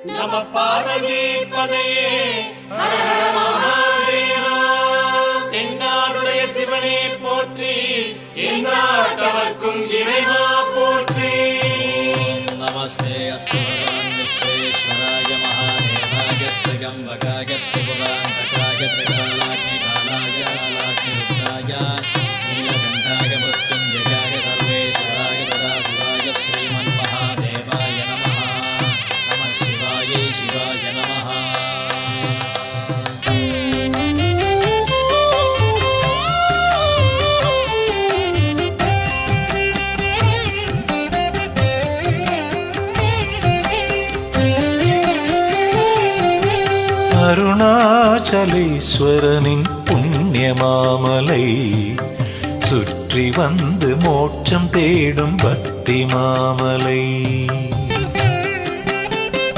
நம பார்வதி பதையே ஹர ஹர மகாதேவா. தென்னாடுடைய சிவனே போற்றி, எந்நாட்டவர்க்கும் இறைவா போற்றி. நமஸ்தே அஸ்து பகவான் விஸ்வேஸ்வராய மகாதேவாய த்ரியம்பகாய த்ரிபுராந்தகாய த்ரிகாலாக்னி காலாய காலாக்னி ருத்ராய நீலகண்டாய மృత్యుంజయాయ சர்வேஸ்வராய சதாசிவாய ஸ்ரீமன் மகாதேவாய நமः. நமः சிவாய சிவாய நமः. அருணாச்சலேஸ்வரனின் புண்ணியமாமலை சுற்றி வந்து மோட்சம் தேடும் பக்தி மாமலை.